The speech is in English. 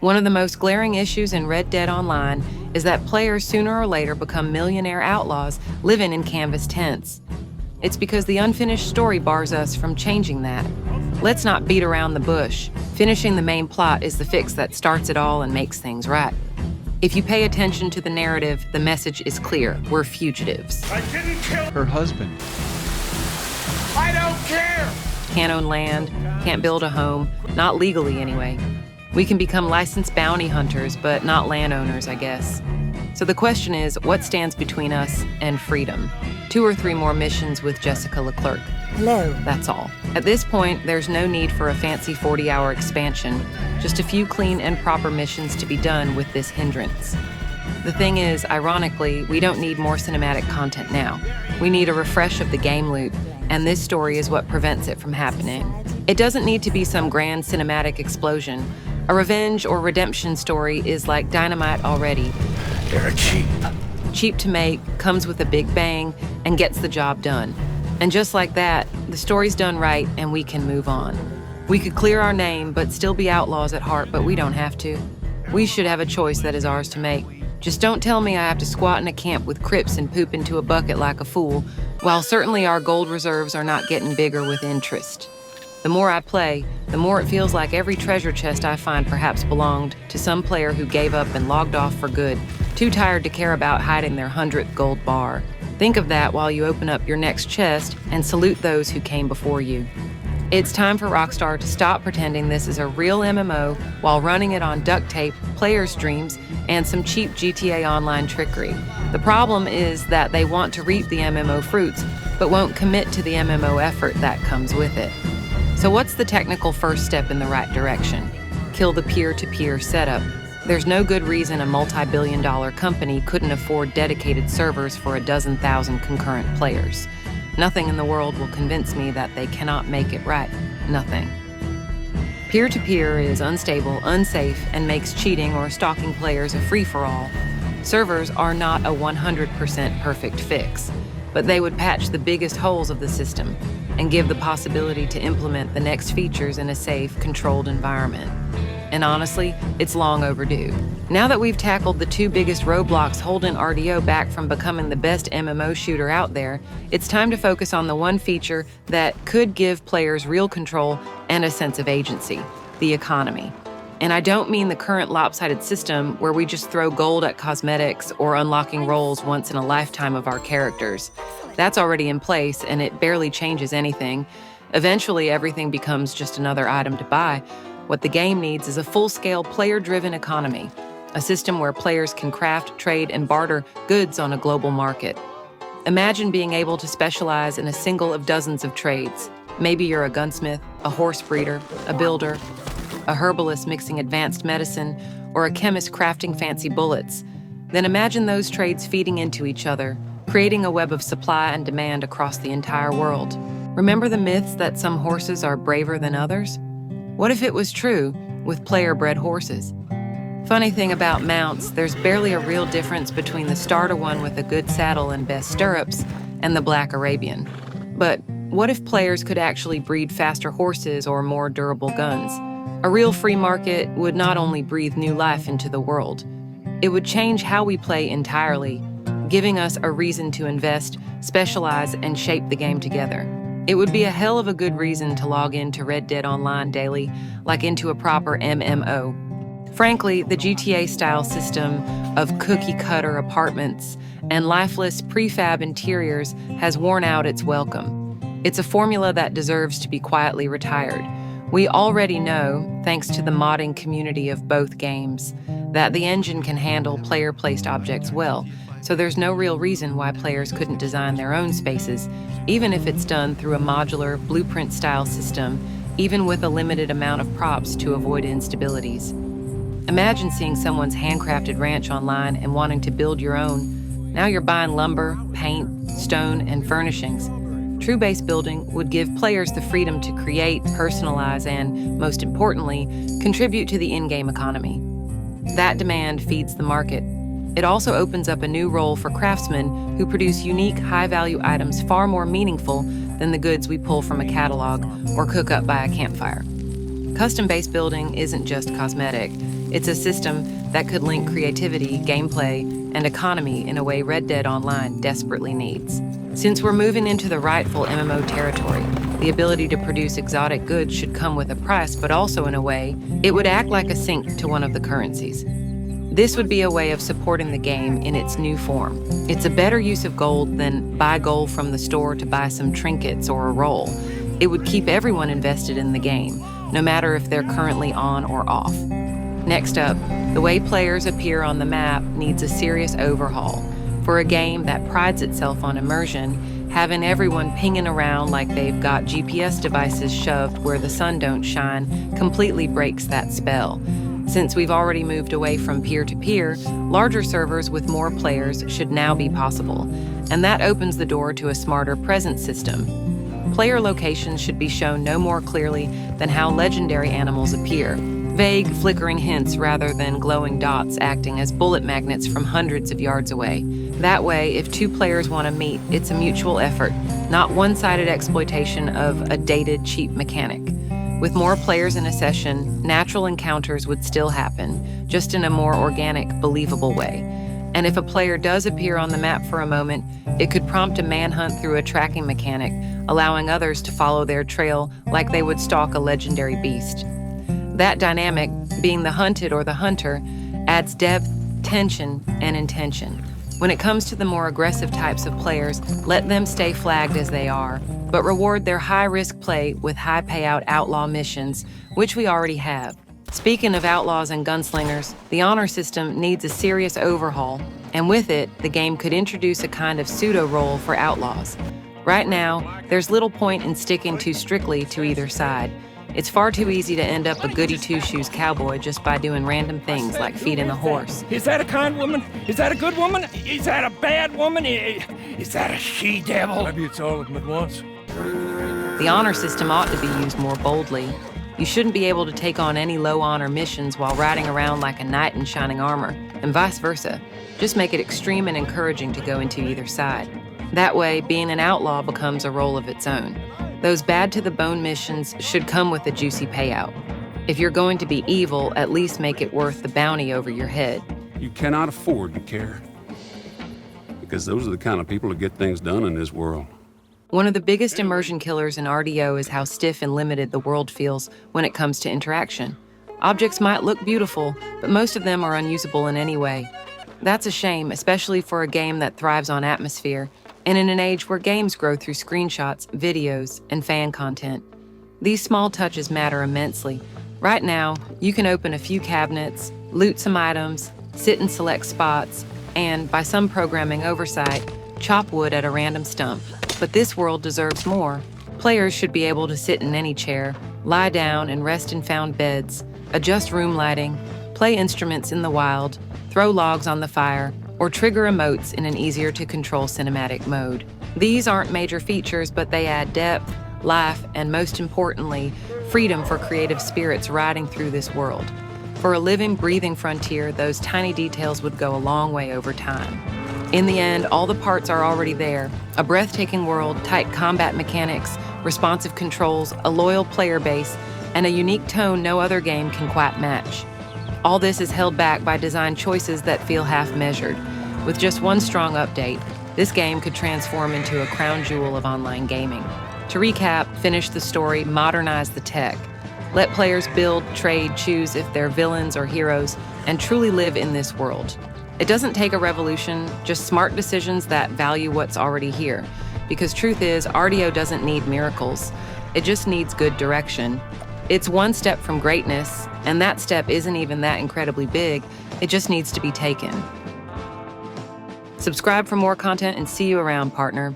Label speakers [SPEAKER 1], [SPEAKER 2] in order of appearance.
[SPEAKER 1] One of the most glaring issues in Red Dead Online is that players sooner or later become millionaire outlaws living in canvas tents. It's because the unfinished story bars us from changing that. Let's not beat around the bush. Finishing the main plot is the fix that starts it all and makes things right. If you pay attention to the narrative, the message is clear. We're fugitives.
[SPEAKER 2] I didn't kill
[SPEAKER 3] Her husband.
[SPEAKER 2] I don't care!
[SPEAKER 1] Can't own land, can't build a home, not legally anyway. We can become licensed bounty hunters, but not landowners, I guess. So the question is, what stands between us and freedom? 2 or 3 more missions with Jessica Leclerc.
[SPEAKER 4] Hello.
[SPEAKER 1] That's all. At this point, there's no need for a fancy 40-hour expansion, just a few clean and proper missions to be done with this hindrance. The thing is, ironically, we don't need more cinematic content now. We need a refresh of the game loop, and this story is what prevents it from happening. It doesn't need to be some grand cinematic explosion. A revenge or redemption story is like dynamite already.
[SPEAKER 2] They're cheap.
[SPEAKER 1] Cheap to make, comes with a big bang, and gets the job done. And just like that, the story's done right and we can move on. We could clear our name but still be outlaws at heart, but we don't have to. We should have a choice that is ours to make. Just don't tell me I have to squat in a camp with Crips and poop into a bucket like a fool, while certainly our gold reserves are not getting bigger with interest. The more I play, the more it feels like every treasure chest I find perhaps belonged to some player who gave up and logged off for good, too tired to care about hiding their 100th gold bar. Think of that while you open up your next chest and salute those who came before you. It's time for Rockstar to stop pretending this is a real MMO while running it on duct tape, players' dreams, and some cheap GTA Online trickery. The problem is that they want to reap the MMO fruits, but won't commit to the MMO effort that comes with it. So what's the technical first step in the right direction? Kill the peer-to-peer setup. There's no good reason a multi-billion-dollar company couldn't afford dedicated servers for 12,000 concurrent players. Nothing in the world will convince me that they cannot make it right. Nothing. Peer-to-peer is unstable, unsafe, and makes cheating or stalking players a free-for-all. Servers are not a 100% perfect fix, but they would patch the biggest holes of the system and give the possibility to implement the next features in a safe, controlled environment. And honestly, it's long overdue. Now that we've tackled the 2 biggest roadblocks holding RDO back from becoming the best MMO shooter out there, it's time to focus on the one feature that could give players real control and a sense of agency: the economy. And I don't mean the current lopsided system where we just throw gold at cosmetics or unlocking roles once in a lifetime of our characters. That's already in place and it barely changes anything. Eventually, everything becomes just another item to buy. What the game needs is a full-scale, player-driven economy, a system where players can craft, trade, and barter goods on a global market. Imagine being able to specialize in a single of dozens of trades. Maybe you're a gunsmith, a horse breeder, a builder, a herbalist mixing advanced medicine, or a chemist crafting fancy bullets. Then imagine those trades feeding into each other, creating a web of supply and demand across the entire world. Remember the myths that some horses are braver than others? What if it was true with player-bred horses? Funny thing about mounts, there's barely a real difference between the starter one with a good saddle and best stirrups and the Black Arabian. But what if players could actually breed faster horses or more durable guns? A real free market would not only breathe new life into the world, it would change how we play entirely, giving us a reason to invest, specialize, and shape the game together. It would be a hell of a good reason to log into Red Dead Online daily, like into a proper MMO. Frankly, the GTA-style system of cookie-cutter apartments and lifeless prefab interiors has worn out its welcome. It's a formula that deserves to be quietly retired. We already know, thanks to the modding community of both games, that the engine can handle player-placed objects well, so there's no real reason why players couldn't design their own spaces, even if it's done through a modular, blueprint-style system, even with a limited amount of props to avoid instabilities. Imagine seeing someone's handcrafted ranch online and wanting to build your own. Now you're buying lumber, paint, stone, and furnishings. True base building would give players the freedom to create, personalize, and, most importantly, contribute to the in-game economy. That demand feeds the market. It also opens up a new role for craftsmen who produce unique, high-value items far more meaningful than the goods we pull from a catalog or cook up by a campfire. Custom base building isn't just cosmetic. It's a system that could link creativity, gameplay, and economy in a way Red Dead Online desperately needs. Since we're moving into the rightful MMO territory, the ability to produce exotic goods should come with a price, but also in a way, it would act like a sink to one of the currencies. This would be a way of supporting the game in its new form. It's a better use of gold than buy gold from the store to buy some trinkets or a roll. It would keep everyone invested in the game, no matter if they're currently on or off. Next up, the way players appear on the map needs a serious overhaul. For a game that prides itself on immersion, having everyone pinging around like they've got GPS devices shoved where the sun don't shine completely breaks that spell. Since we've already moved away from peer-to-peer, larger servers with more players should now be possible, and that opens the door to a smarter presence system. Player locations should be shown no more clearly than how legendary animals appear, vague, flickering hints rather than glowing dots acting as bullet magnets from hundreds of yards away. That way, if two players want to meet, it's a mutual effort, not one-sided exploitation of a dated, cheap mechanic. With more players in a session, natural encounters would still happen, just in a more organic, believable way. And if a player does appear on the map for a moment, it could prompt a manhunt through a tracking mechanic, allowing others to follow their trail like they would stalk a legendary beast. That dynamic, being the hunted or the hunter, adds depth, tension, and intention. When it comes to the more aggressive types of players, let them stay flagged as they are, but reward their high-risk play with high-payout outlaw missions, which we already have. Speaking of outlaws and gunslingers, the honor system needs a serious overhaul, and with it, the game could introduce a kind of pseudo-role for outlaws. Right now, there's little point in sticking too strictly to either side. It's far too easy to end up a goody-two-shoes cowboy just by doing random things like feeding a horse.
[SPEAKER 3] Is that a kind woman? Is that a good woman? Is that a bad woman? Is that a she-devil?
[SPEAKER 2] Maybe it's all of them at once.
[SPEAKER 1] The honor system ought to be used more boldly. You shouldn't be able to take on any low honor missions while riding around like a knight in shining armor, and vice versa. Just make it extreme and encouraging to go into either side. That way, being an outlaw becomes a role of its own. Those bad-to-the-bone missions should come with a juicy payout. If you're going to be evil, at least make it worth the bounty over your head.
[SPEAKER 4] You cannot afford to care, because those are the kind of people that get things done in this world.
[SPEAKER 1] One of the biggest immersion killers in RDO is how stiff and limited the world feels when it comes to interaction. Objects might look beautiful, but most of them are unusable in any way. That's a shame, especially for a game that thrives on atmosphere, and in an age where games grow through screenshots, videos, and fan content. These small touches matter immensely. Right now, you can open a few cabinets, loot some items, sit in select spots, and, by some programming oversight, chop wood at a random stump. But this world deserves more. Players should be able to sit in any chair, lie down and rest in found beds, adjust room lighting, play instruments in the wild, throw logs on the fire, or trigger emotes in an easier-to-control cinematic mode. These aren't major features, but they add depth, life, and most importantly, freedom for creative spirits riding through this world. For a living, breathing frontier, those tiny details would go a long way over time. In the end, all the parts are already there. A breathtaking world, tight combat mechanics, responsive controls, a loyal player base, and a unique tone no other game can quite match. All this is held back by design choices that feel half-measured. With just one strong update, this game could transform into a crown jewel of online gaming. To recap, finish the story, modernize the tech. Let players build, trade, choose if they're villains or heroes, and truly live in this world. It doesn't take a revolution, just smart decisions that value what's already here. Because truth is, RDO doesn't need miracles. It just needs good direction. It's one step from greatness, and that step isn't even that incredibly big. It just needs to be taken. Subscribe for more content and see you around, partner.